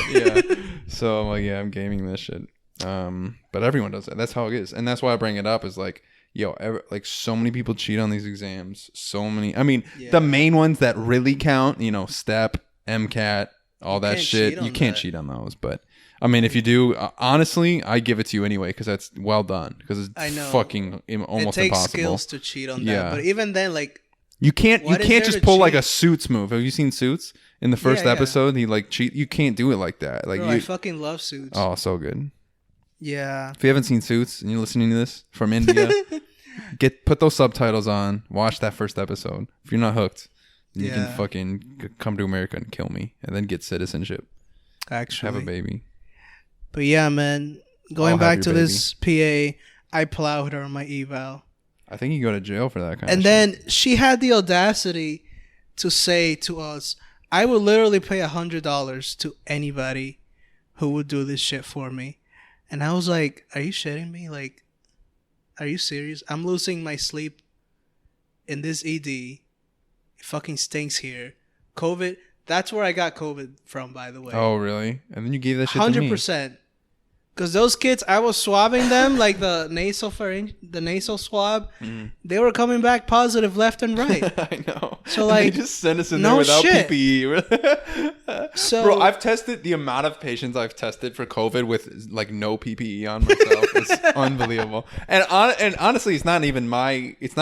Yeah. So I'm like, yeah, I'm gaming this shit. But everyone does that. That's how it is, and that's why I bring it up. Is like, yo, like so many people cheat on these exams. So many. I mean, the main ones that really count, you know, STEP, MCAT, all that shit. You can't cheat on those. But I mean, if you do, honestly, I give it to you anyway because that's well done. Because it's fucking almost it takes impossible. skills to cheat on that. But even then, like, you can't just pull like a Suits move. Have you seen Suits? In the first episode, he like cheat. You can't do it like that. Like, I fucking love Suits. Oh, so good. Yeah. If you haven't seen Suits and you're listening to this from India, put those subtitles on. Watch that first episode. If you're not hooked, you can fucking come to America and kill me, and then get citizenship. Actually, have a baby. But yeah, man. Going back to this PA, I plowed her on my eval. I think you go to jail for that kind of shit. And then she had the audacity to say to us, I would literally pay $100 to anybody who would do this shit for me. And I was like, are you shitting me? Like, are you serious? I'm losing my sleep in this ED. It fucking stinks here. COVID, that's where I got COVID from, by the way. Oh, really? And then you gave that shit to me. 100%. Because those kids, I was swabbing them, like the nasal swab. They were coming back positive left and right. I know. So like, they just sent us in there without PPE. So, bro, I've tested the amount of patients I've tested for COVID with like no PPE on myself. It's unbelievable. And honestly, it's not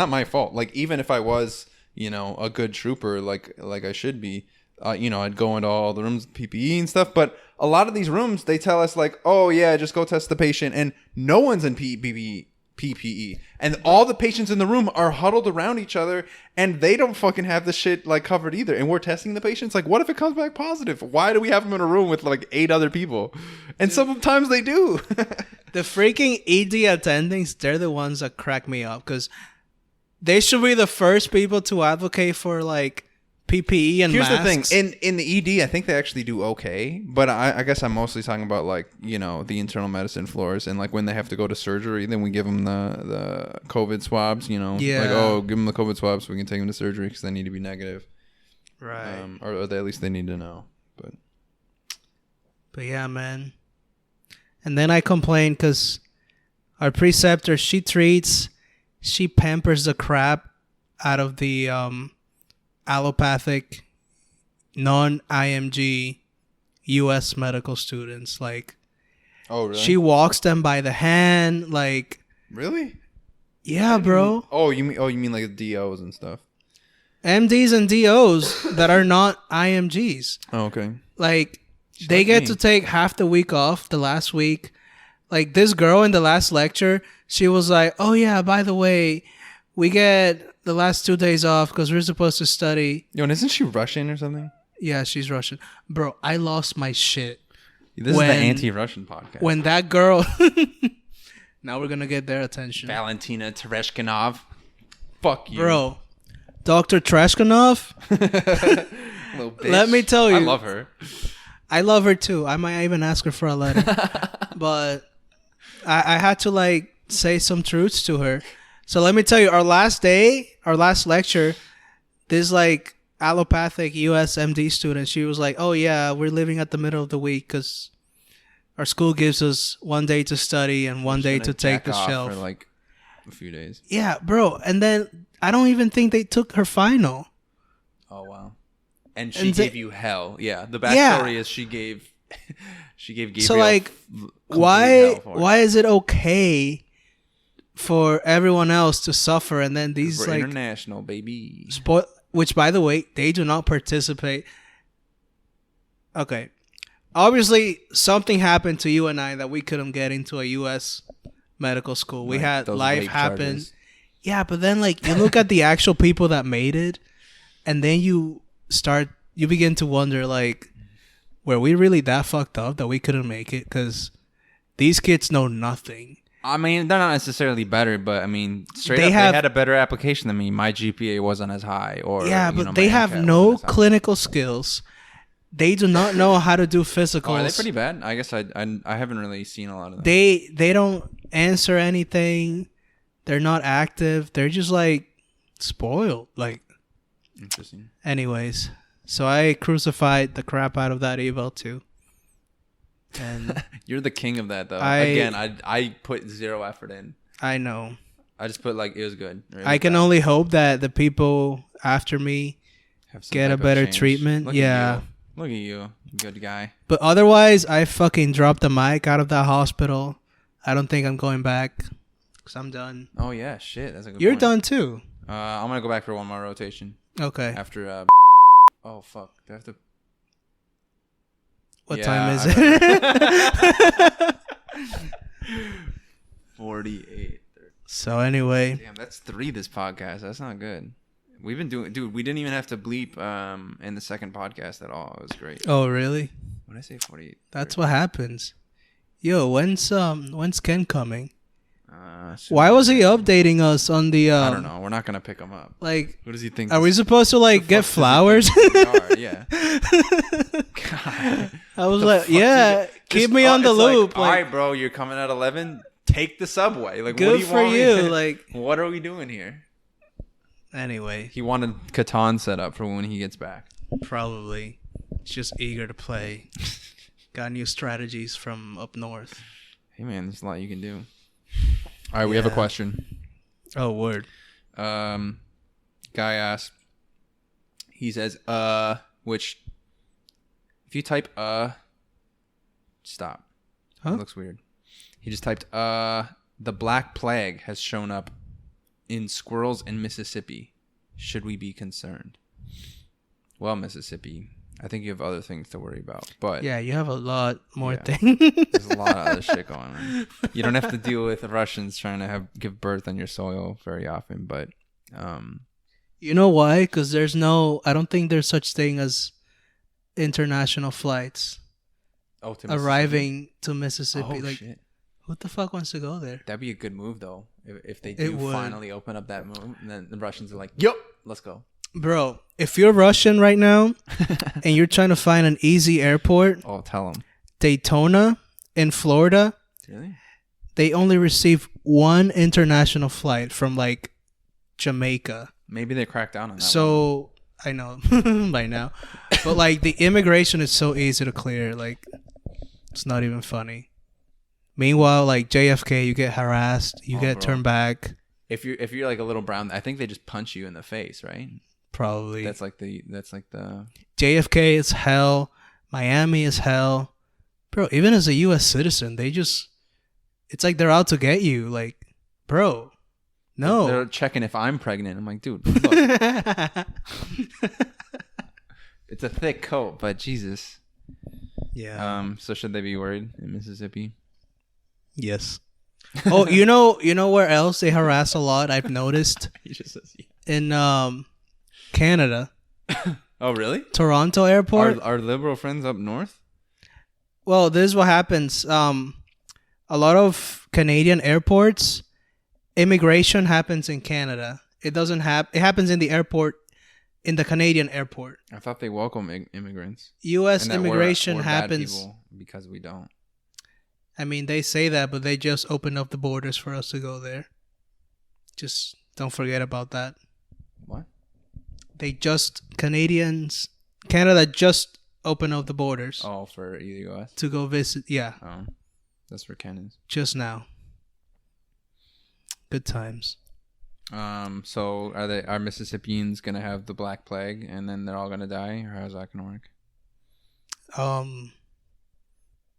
my fault. Like, even if I was a good trooper like I should be. I'd go into all the rooms, PPE and stuff. But a lot of these rooms, they tell us like, oh yeah, just go test the patient, and no one's in PPE, and all the patients in the room are huddled around each other, and they don't fucking have the shit like covered either. And we're testing the patients. Like, what if it comes back positive? Why do we have them in a room with like 8 other people? And sometimes they do. The freaking ED attendings, they're the ones that crack me up because they should be the first people to advocate for like PPE and Here's masks. the thing. In the ED, I think they actually do okay. But I guess I'm mostly talking about like, the internal medicine floors. And like when they have to go to surgery, then we give them the COVID swabs, Yeah. Like, oh, give them the COVID swabs so we can take them to surgery because they need to be negative. Right. Or at least they need to know. But yeah, man. And then I complain because our preceptor, she pampers the crap out of the allopathic, non-IMG U.S. medical students. Like, Oh, really? she walks them by the hand. Like, Really? yeah, bro. You mean like DOs and stuff? MDs and DOs that are not IMGs. Oh, okay. Like, they like get me. to take half the week off the last week. Like, this girl in the last lecture, she was like, oh yeah, by the way, we get the last 2 days off because we're supposed to study. Yo, and isn't she Russian or something? Yeah, she's Russian. Bro, I lost my shit. This is the anti-Russian podcast. When that girl... Now we're going to get their attention. Valentina Tereshkinov. Fuck you. Bro, Dr. Trashkanov? Little bitch. Let me tell you. I love her. I love her too. I might even ask her for a letter. But I had to like say some truths to her. So let me tell you, our last lecture, this like allopathic US MD student, she was like, oh yeah, we're living at the middle of the week because our school gives us 1 day to study and 1 day to take the shelf. For like a few days. Yeah, bro. And then I don't even think they took her final. Oh, wow. And she gave you hell. Yeah. The backstory is she gave Gabriel. So like, hell for it. why is it okay for everyone else to suffer and then these We're like international, baby. which by the way, they do not participate. Okay. Obviously, something happened to you and I that we couldn't get into a U.S. medical school. We Like had those life rape happen. charges. Yeah, but then like you look at the actual people that made it, and then you begin to wonder like, were we really that fucked up that we couldn't make it? Because these kids know nothing. I mean, they're not necessarily better, but I mean, straight They up, have- they had a better application than me. My GPA wasn't as high, or Yeah, you but know, they my have MCAT no wasn't as high. clinical skills. They do not know how to do physicals. Oh, are they pretty bad? I guess I haven't really seen a lot of them. They don't answer anything. They're not active. They're just like spoiled. Like, Interesting. anyways, so I crucified the crap out of that eval too. And You're the king of that, though. I- I put zero effort in. I know. I just put like it was good. Really I can bad. only hope that the people after me Have some get a type of better change. treatment. Look Yeah. At you. Look at you, good guy. But otherwise, I fucking dropped the mic out of that hospital. I don't think I'm going back because I'm done. Oh yeah, shit. That's a good. You're point. done too. I'm gonna go back for one more rotation Okay. after. Oh fuck! Do I have to? What Yeah, time is I it? 48. So anyway, Damn, that's 3 this podcast. That's not good. We've been doing, dude. We didn't even have to bleep in the second podcast at all. It was great. oh really? What did I say? 48. That's what happens. Yo, when's Ken coming? Soon. Why was he updating us on the? I don't know. We're not gonna pick him up. Like, What does he think? are we supposed to like get flowers? We are, yeah. God. I was The like, fuck yeah, is it? keep Just, me on the it's like, loop. all Like, right, bro, you're coming at 11. Take the subway. Like, good what do you for want me you. to- Like, what are we doing here? anyway, He wanted Catan set up for when he gets back. probably just eager to play. Got new strategies from up north. Hey man, there's a lot you can do. All right, we have a question. Oh, word. Guy asked. He says, which if you type stop. Huh? It looks weird. He just typed the Black Plague has shown up in squirrels in Mississippi. Should we be concerned? Well, Mississippi, I think you have other things to worry about. But Yeah, you have a lot more Yeah. things. there's a lot of other shit going on. You don't have to deal with Russians trying to give birth on your soil very often. But You know why? Because I don't think there's such thing as international flights to Mississippi. arriving to Mississippi. Oh, Like, shit. who the fuck wants to go there? That'd be a good move, though. If they It do would. finally open up that move, and then the Russians are like, "Yup, let's go." Bro, if you're Russian right now and you're trying to find an easy airport, Oh, tell them. Daytona in Florida, Really? they only receive one international flight from like Jamaica. Maybe they cracked down on that. one. So I know by now, but like the immigration is so easy to clear. Like it's not even funny. Meanwhile, like JFK, you get harassed, you get bro. turned back. If you're like a little brown, I think they just punch you in the face, right? Probably That's like the JFK is hell. Miami is hell, bro. Even as a U.S. citizen, it's like they're out to get you. Like, bro, no. They're checking if I'm pregnant. I'm like, dude, look, it's a thick coat, but Jesus. Yeah. So should they be worried in Mississippi? Yes. Oh, you know where else they harass a lot? I've noticed He just says, yeah. in Canada, Oh, really? Toronto Airport. Our liberal friends up north? Well, this is what happens. A lot of Canadian airports, immigration happens in Canada. It doesn't happen. It happens in the airport, in the Canadian airport. I thought they welcome immigrants. U.S. And that immigration we're bad happens. people because we don't. I mean, they say that, but they just opened up the borders for us to go there. Just don't forget about that. What? Canada just opened up the borders Oh, for the U.S.? to go visit. Yeah, Oh, that's for Canada. just now. Good times. So are Mississippians gonna have the Black Plague and then they're all gonna die, or how's that gonna work?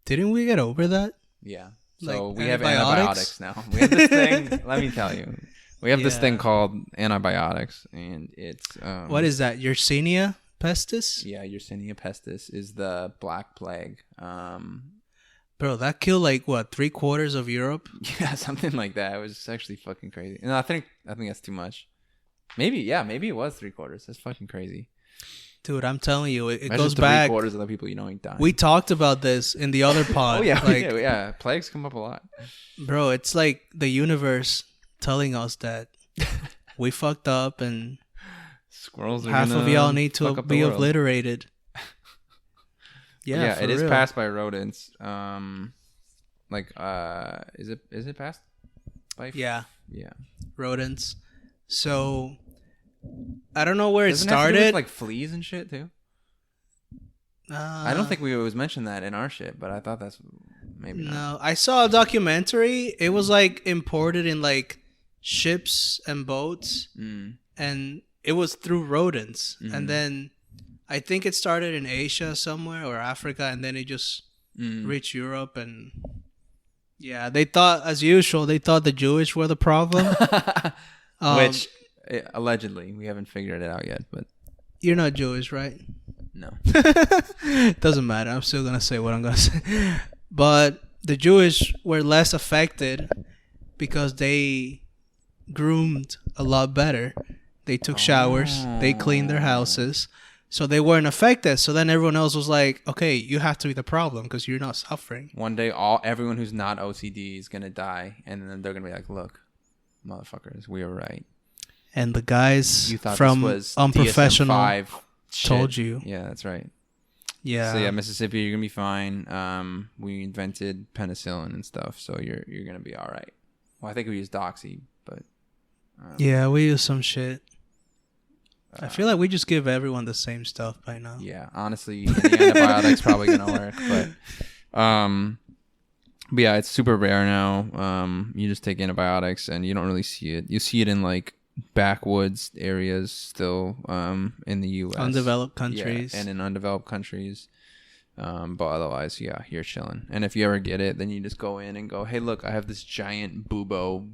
Didn't we get over that? Yeah. So Like we have antibiotics? antibiotics now. We have this thing. Let me tell you, we have this Yeah. thing called antibiotics, and it's What is that? Yersinia pestis? Yeah, Yersinia pestis is the Black Plague. Bro, that killed like what, 3/4 of Europe? Yeah, something like that. It was actually fucking crazy. No, I think that's too much. Maybe it was 3/4. That's fucking crazy. Dude, I'm telling you, it Imagine goes back. 3/4 of the people you know ain't dying. We talked about this in the other pod. Oh yeah, like, yeah. Plagues come up a lot. bro, it's like the universe telling us that we fucked up and Squirrels are half of gonna y'all need to fuck up the be world. obliterated. Yeah, it is real. passed by rodents. Is it passed by? Yeah, Yeah. rodents. So I don't know where Doesn't it it have to do started. with, like fleas and shit too. I don't think we always mentioned that in our shit, but I thought that's maybe not. No, I saw a documentary. It was like imported in like ships and boats, and it was through rodents. And then I think it started in Asia somewhere or Africa, and then it just reached Europe. And yeah, they thought, as usual, the Jewish were the problem. Which allegedly we haven't figured it out yet, but You're not Jewish, right? no. Doesn't matter. I'm still gonna say what I'm gonna say. But the Jewish were less affected because they groomed a lot better. They took showers. They cleaned their houses. So they weren't affected. So then everyone else was like, okay, you have to be the problem because you're not suffering. One day, everyone who's not OCD is gonna die, and then they're gonna be like, "Look, motherfuckers, we were right. And the guys You thought from this was Unprofessional DSM-5 shit." told you. Yeah, that's right. Yeah. So yeah, Mississippi, you're gonna be fine. We invented penicillin and stuff, so you're gonna be all right. Well, I think we used doxy, but Yeah, we use some shit. I feel like we just give everyone the same stuff by now. yeah, honestly, the antibiotics probably gonna work. But yeah, it's super rare now. You just take antibiotics and you don't really see it. You see it in like backwoods areas still in the U.S. Undeveloped countries. Yeah, and in undeveloped countries. But otherwise, yeah, you're chilling. And if you ever get it, then you just go in and go, hey, look, I have this giant bubo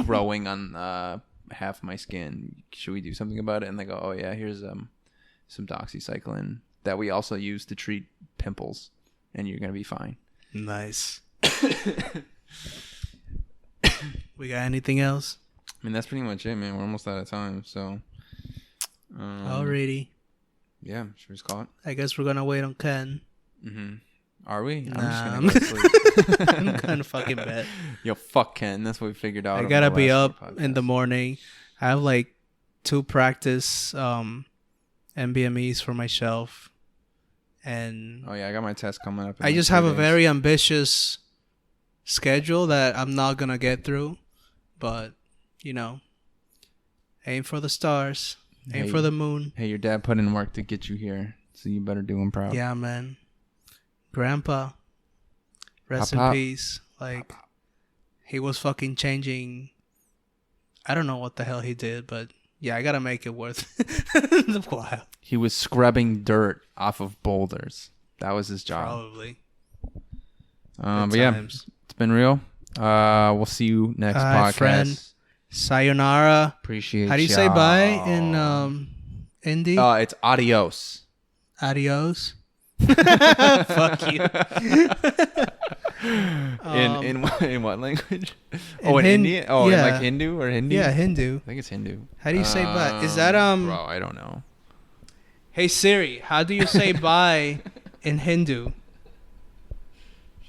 growing on half my skin. Should we do something about it? And they go, oh yeah, here's some doxycycline that we also use to treat pimples, and you're gonna be fine. Nice. We got anything else? I mean, that's pretty much it, man. We're almost out of time, so. Alrighty. Yeah, should we just call it? I guess we're gonna wait on Ken. Mm-hmm. Are we? Nah, I'm just gonna go to sleep. I'm kind of fucking bad. Yo, fuck Ken. That's what we figured out. I over gotta the be last up few in the podcasts. morning. I have like 2 practice NBMEs for my shelf, and Oh yeah, I got my test coming up. in I like just 3 have a days. very ambitious schedule that I'm not gonna get through. But you know, aim for the stars, aim Hey. for the moon. Hey, your dad put in work to get you here, so you better do him proud. Yeah, man. Grandpa, rest Pop. in peace. Like, he was fucking changing. I don't know what the hell he did, but yeah, I gotta make it worth the while. He was scrubbing dirt off of boulders. That was his job. Probably. But yeah, times. it's been real. We'll see you next podcast. Friend. Sayonara. Appreciate. How do you say bye in Hindi? It's adios. Adios. Fuck you. In what language? In Hin- Indian? Oh, yeah. in like Hindu or Hindi? Yeah, Hindu. I think it's Hindu. How do you say bye? Is that Bro, I don't know. Hey Siri, how do you say bye in Hindu?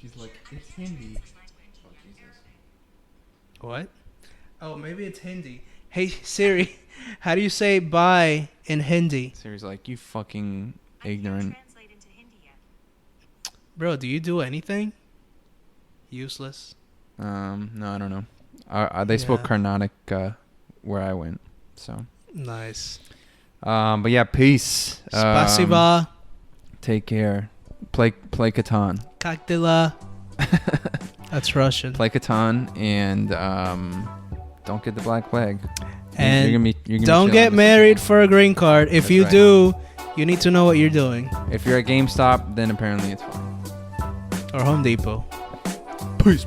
She's like, it's Hindi. What? Oh, maybe it's Hindi. Hey Siri, how do you say bye in Hindi? Siri's like, you fucking ignorant. Bro, do you do anything? Useless. No, I don't know. They spoke Yeah. Carnatic where I went, so. Nice. But yeah, peace. Spasiba. Take care. Play Catan. Kaktila. That's Russian. Play Catan, and don't get the Black Plague. And you're gonna be don't chilling get this married weekend. for a green card. If That's you right. do, you need to know what you're doing. If you're at GameStop, then apparently it's fine. Or Home Depot. Peace.